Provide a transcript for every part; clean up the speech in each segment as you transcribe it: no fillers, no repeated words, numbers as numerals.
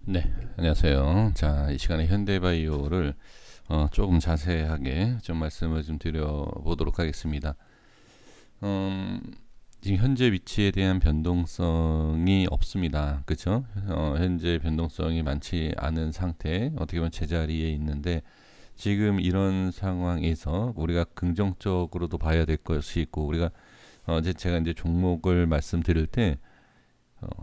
네, 안녕하세요. 자, 이 시간에 현대바이오를 조금 자세하게 좀 말씀을 좀 드려보도록 하겠습니다. 음, 지금 현재 위치에 대한 변동성이 없습니다. 그렇죠? 현재 변동성이 많지 않은 상태, 어떻게 보면 제자리에 있는데 지금 이런 상황에서 우리가 긍정적으로도 봐야 될 것이 있고 우리가 이제 제가 이제 종목을 말씀드릴 때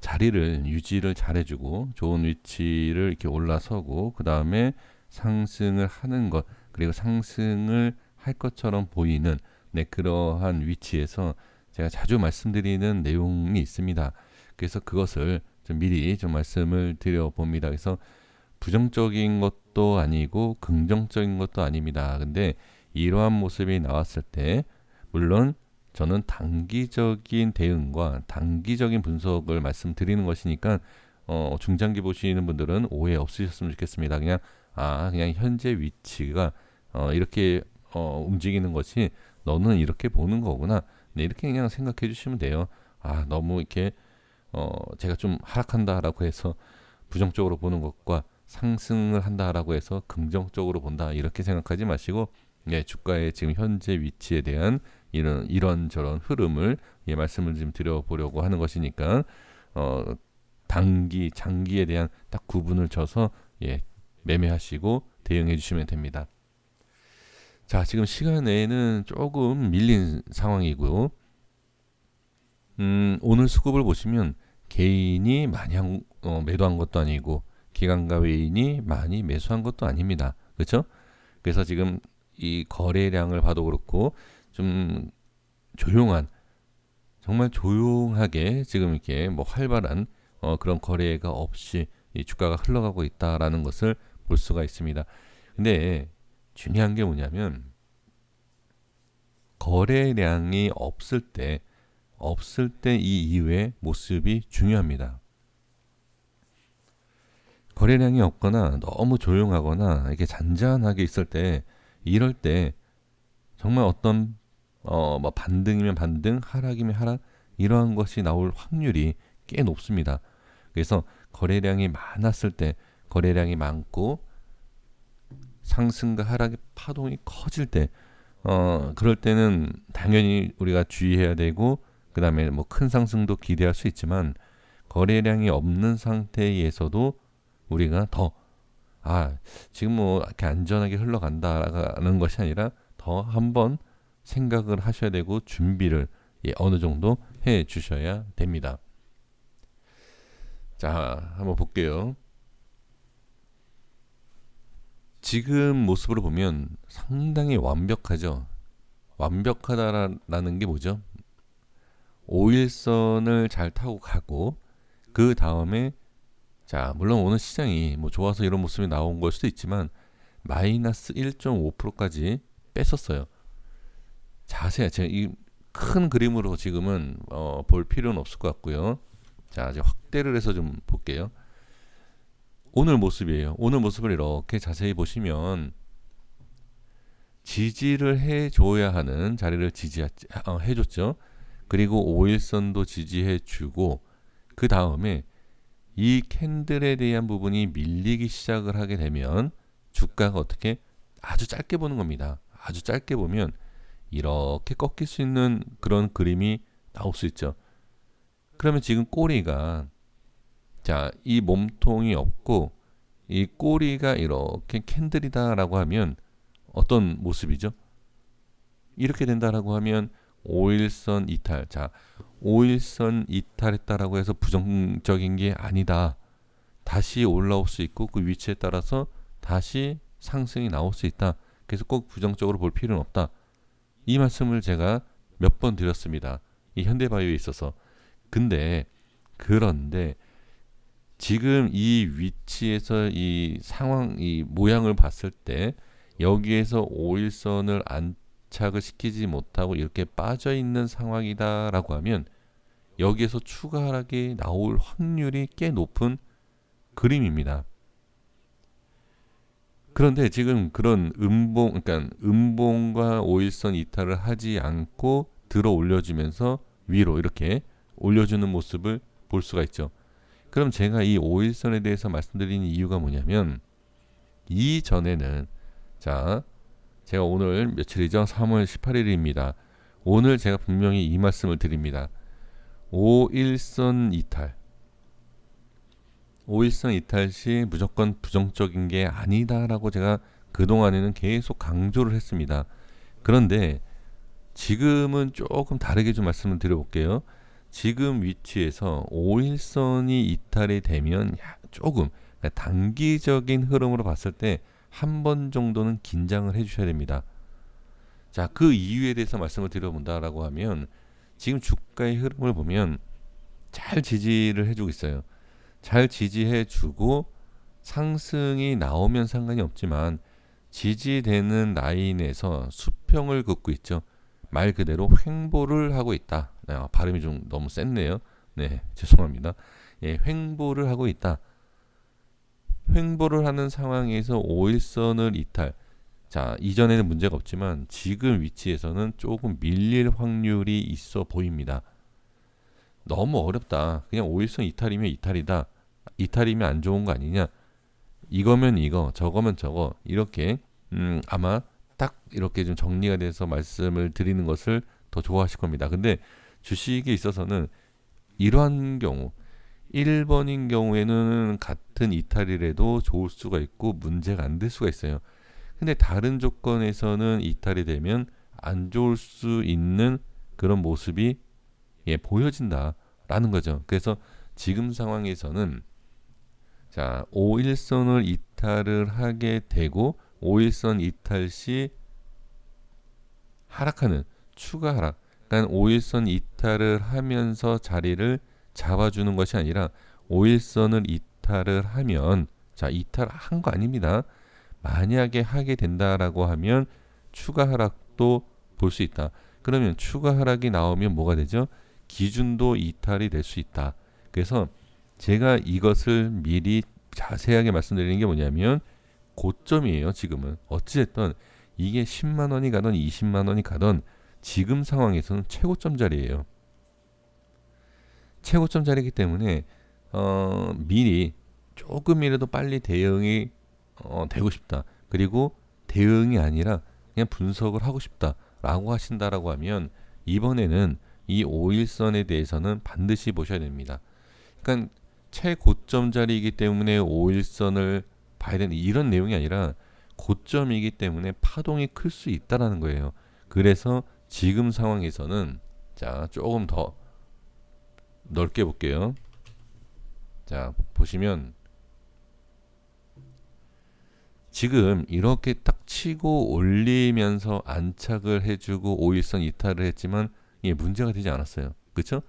자리를 유지를 잘해주고 좋은 위치를 이렇게 올라서고 그 다음에 상승을 하는 것 그리고 상승을 할 것처럼 보이는 그러한 위치에서 제가 자주 말씀드리는 내용이 있습니다. 그래서 그것을 좀 미리 좀 말씀을 드려봅니다. 그래서 부정적인 것도 아니고 긍정적인 것도 아닙니다. 근데 이러한 모습이 나왔을 때 물론 저는 단기적인 대응과 단기적인 분석을 말씀드리는 것이니까 중장기 보시는 분들은 오해 없으셨으면 좋겠습니다. 그냥 현재 위치가 이렇게 움직이는 것이 너는 이렇게 보는 거구나. 네, 이렇게 그냥 생각해 주시면 돼요. 너무 이렇게 제가 좀 하락한다라고 해서 부정적으로 보는 것과 상승을 한다라고 해서 긍정적으로 본다 이렇게 생각하지 마시고 주가의 지금 현재 위치에 대한 이런저런 흐름을 말씀을 좀 드려보려고 하는 것이니까 어, 단기, 장기에 대한 딱 구분을 쳐서 매매하시고 대응해 주시면 됩니다. 자, 지금 시간에는 조금 밀린 상황이고요. 오늘 수급을 보시면 개인이 많이 매도한 것도 아니고 기관과 외인이 많이 매수한 것도 아닙니다. 그렇죠? 그래서 지금 이 거래량을 봐도 그렇고 좀 조용한 정말 조용하게 지금 이렇게 뭐 활발한 그런 거래가 없이 이 주가가 흘러가고 있다라는 것을 볼 수가 있습니다. 근데 중요한 게 뭐냐면 거래량이 없을 때 이 이후의 모습이 중요합니다. 거래량이 없거나 너무 조용하거나 이렇게 잔잔하게 있을 때 이럴 때 정말 어떤 뭐 반등이면 반등, 하락이면 하락 이러한 것이 나올 확률이 꽤 높습니다. 그래서 거래량이 많았을 때 거래량이 많고 상승과 하락의 파동이 커질 때 그럴 때는 당연히 우리가 주의해야 되고 그 다음에 뭐 큰 상승도 기대할 수 있지만 거래량이 없는 상태에서도 우리가 지금 뭐 이렇게 안전하게 흘러간다라는 것이 아니라 더 한번 생각을 하셔야 되고 준비를 어느 정도 해 주셔야 됩니다. 자, 한번 볼게요. 지금 모습으로 보면 상당히 완벽하죠. 완벽하다라는 게 뭐죠? 5일선을 잘 타고 가고 그 다음에 자, 물론 오늘 시장이 뭐 좋아서 이런 모습이 나온 걸 수도 있지만 마이너스 1.5%까지 뺐었어요. 자세히 제가 이 큰 그림으로 지금은 볼 필요는 없을 것 같고요. 자, 이제 확대를 해서 좀 볼게요. 오늘 모습이에요. 오늘 모습을 이렇게 자세히 보시면 지지를 해줘야 하는 자리를 해줬죠. 그리고 5일선도 지지해주고 그 다음에 이 캔들에 대한 부분이 밀리기 시작을 하게 되면 주가가 어떻게 아주 짧게 보는 겁니다. 아주 짧게 보면 이렇게 꺾일 수 있는 그런 그림이 나올 수 있죠. 그러면 지금 꼬리가 이 몸통이 없고 이 꼬리가 이렇게 캔들이다라고 하면 어떤 모습이죠? 이렇게 된다라고 하면 5일선 이탈. 자, 5일선 이탈했다라고 해서 부정적인 게 아니다. 다시 올라올 수 있고 그 위치에 따라서 다시 상승이 나올 수 있다. 그래서 꼭 부정적으로 볼 필요는 없다. 이 말씀을 제가 몇 번 드렸습니다. 이 현대바이오에 있어서. 그런데 지금 이 위치에서 이 상황, 이 모양을 봤을 때 여기에서 5일선을 안착을 시키지 못하고 이렇게 빠져 있는 상황이다라고 하면 여기에서 추가 하락이 나올 확률이 꽤 높은 그림입니다. 그런데 지금 그런 그러니까 음봉과 5일선 이탈을 하지 않고 들어 올려주면서 위로 이렇게 올려주는 모습을 볼 수가 있죠. 그럼 제가 이 5일선에 대해서 말씀드리는 이유가 뭐냐면 이전에는 자 제가 오늘 며칠이죠? 3월 18일입니다. 오늘 제가 분명히 이 말씀을 드립니다. 5일선 이탈 5일선 이탈 시 무조건 부정적인 게 아니다라고 제가 그동안에는 계속 강조를 했습니다. 그런데 지금은 조금 다르게 좀 말씀을 드려볼게요. 지금 위치에서 5일선이 이탈이 되면 조금 단기적인 흐름으로 봤을 때 한 번 정도는 긴장을 해주셔야 됩니다. 자, 그 이유에 대해서 말씀을 드려본다라고 하면 지금 주가의 흐름을 보면 잘 지지를 해주고 있어요. 잘 지지해주고 상승이 나오면 상관이 없지만 지지되는 라인에서 수평을 긋고 있죠. 말 그대로 횡보를 하고 있다. 발음이 좀 너무 셌네요. 네, 죄송합니다. 예, 횡보를 하고 있다. 횡보를 하는 상황에서 5일선을 이탈. 자, 이전에는 문제가 없지만 지금 위치에서는 조금 밀릴 확률이 있어 보입니다. 너무 어렵다. 그냥 5일선 이탈이면 이탈이다. 이탈이면 안 좋은 거 아니냐. 이거면 이거, 저거면 저거. 이렇게 아마 딱 이렇게 좀 정리가 돼서 말씀을 드리는 것을 더 좋아하실 겁니다. 근데 주식에 있어서는 이러한 경우 1번인 경우에는 같은 이탈이라도 좋을 수가 있고 문제가 안 될 수가 있어요. 근데 다른 조건에서는 이탈이 되면 안 좋을 수 있는 그런 모습이 보여진다라는 거죠. 그래서 지금 상황에서는 자 5일선을 이탈을 하게 되고 5일선 이탈 시 하락하는 추가 하락, 그러니까 5일선 이탈을 하면서 자리를 잡아주는 것이 아니라 5일선을 이탈을 하면 자 이탈한 거 아닙니다. 만약에 하게 된다라고 하면 추가 하락도 볼 수 있다. 그러면 추가 하락이 나오면 뭐가 되죠? 기준도 이탈이 될 수 있다. 그래서 제가 이것을 미리 자세하게 말씀드리는 게 뭐냐면 고점이에요. 지금은 어찌됐든 이게 10만 원이 가던 20만 원이 가던 지금 상황에서는 최고점 자리예요. 최고점 자리이기 때문에 미리 조금이라도 빨리 대응이 되고 싶다. 그리고 대응이 아니라 그냥 분석을 하고 싶다라고 하신다라고 하면 이번에는 이 5일선에 대해서는 반드시 보셔야 됩니다. 그러니까 최고점 자리이기 때문에 5일선을 봐야 되는 이런 내용이 아니라 고점이기 때문에 파동이 클 수 있다라는 거예요. 그래서 지금 상황에서는 자 조금 더 넓게 볼게요. 자 보시면 지금 이렇게 딱 치고 올리면서 안착을 해주고 5일선 이탈을 했지만 이게 문제가 되지 않았어요. 그렇죠?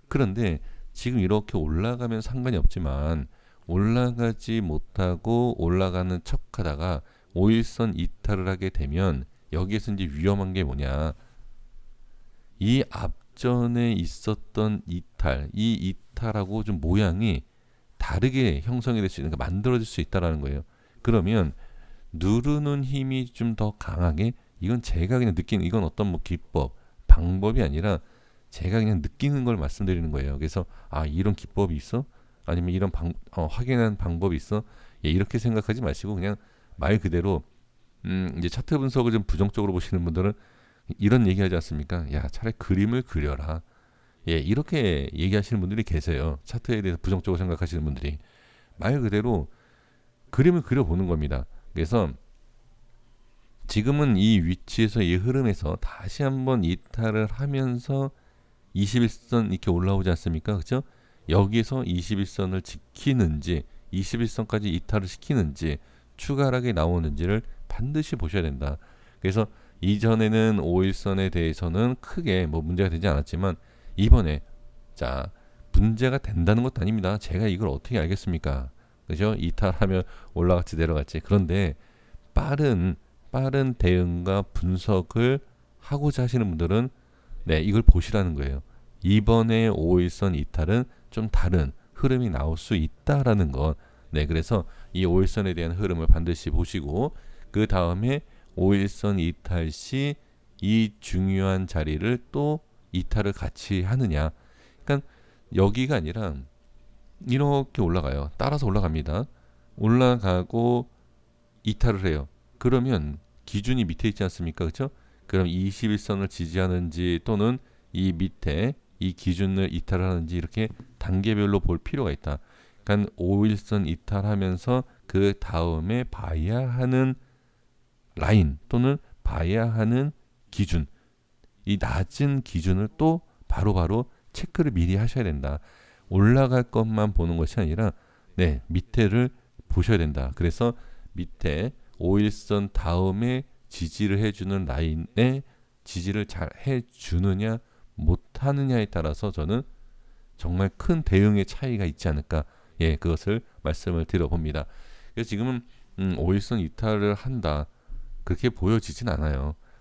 그런데 지금 이렇게 올라가면 상관이 없지만 올라가지 못하고 올라가는 척하다가 5일선 이탈을 하게 되면 여기에서 이제 위험한 게 뭐냐, 이 앞전에 있었던 이탈, 이 이탈하고 좀 모양이 다르게 형성이 될 수 있는, 그러니까 만들어질 수 있다라는 거예요. 그러면 누르는 힘이 좀 더 강하게, 이건 제가 그냥 느끼는, 이건 어떤 뭐 기법, 방법이 아니라 제가 그냥 느끼는 걸 말씀드리는 거예요. 그래서 아 이런 기법이 있어? 아니면 이런 확인하는 방법이 있어? 예, 이렇게 생각하지 마시고 그냥 말 그대로 이제 차트 분석을 좀 부정적으로 보시는 분들은 이런 얘기하지 않습니까? 야 차라리 그림을 그려라. 예, 이렇게 얘기하시는 분들이 계세요. 차트에 대해서 부정적으로 생각하시는 분들이 말 그대로 그림을 그려보는 겁니다. 그래서 지금은 이 위치에서 이 흐름에서 다시 한번 이탈을 하면서 21선 이렇게 올라오지 않습니까? 그렇죠? 여기에서 21선을 지키는지 21선까지 이탈을 시키는지 추가 하락이 나오는지를 반드시 보셔야 된다. 그래서 이전에는 5일선에 대해서는 크게 뭐 문제가 되지 않았지만 이번에 자 문제가 된다는 것도 아닙니다. 제가 이걸 어떻게 알겠습니까? 그죠? 이탈하면 올라갔지 내려갔지. 그런데 빠른 대응과 분석을 하고자 하시는 분들은 네, 이걸 보시라는 거예요. 이번에 5일선 이탈은 좀 다른 흐름이 나올 수 있다라는 것. 네, 그래서 이 5일선에 대한 흐름을 반드시 보시고 그 다음에 5일선 이탈 시 이 중요한 자리를 또 이탈을 같이 하느냐. 그러니까 여기가 아니라 이렇게 올라가요. 따라서 올라갑니다. 올라가고 이탈을 해요. 그러면 기준이 밑에 있지 않습니까? 그렇죠? 그럼 21선을 지지하는지 또는 이 밑에 이 기준을 이탈하는지 이렇게 단계별로 볼 필요가 있다. 그러니까 5일선 이탈하면서 그 다음에 봐야 하는 라인 또는 봐야 하는 기준, 이 낮은 기준을 또 바로바로 체크를 미리 하셔야 된다. 올라갈 것만 보는 것이 아니라 네, 밑에를 보셔야 된다. 그래서 밑에 5일선 다음에 지지를 해주는 라인에 지지를 잘 해주느냐 못하느냐에 따라서 저는 정말 큰 대응의 차이가 있지 않을까, 예, 그것을 말씀을 드려봅니다. 그래서 지금은 5일선 이탈을 한다 그렇게 보여지진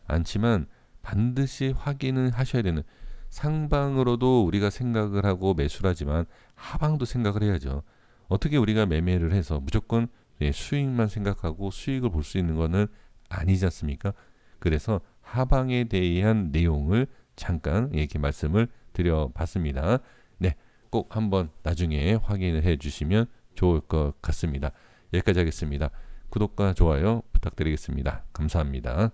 않지만 반드시 확인을 하셔야 되는, 상방으로도 우리가 생각을 하고 매수를 하지만 하방도 생각을 해야죠. 어떻게 우리가 매매를 해서 무조건 수익만 생각하고 수익을 볼 수 있는 거는 아니지 않습니까? 그래서 하방에 대한 내용을 잠깐 이렇게 말씀을 드려봤습니다. 네, 꼭 한번 나중에 확인을 해주시면 좋을 것 같습니다. 여기까지 하겠습니다. 구독과 좋아요 부탁드리겠습니다. 감사합니다.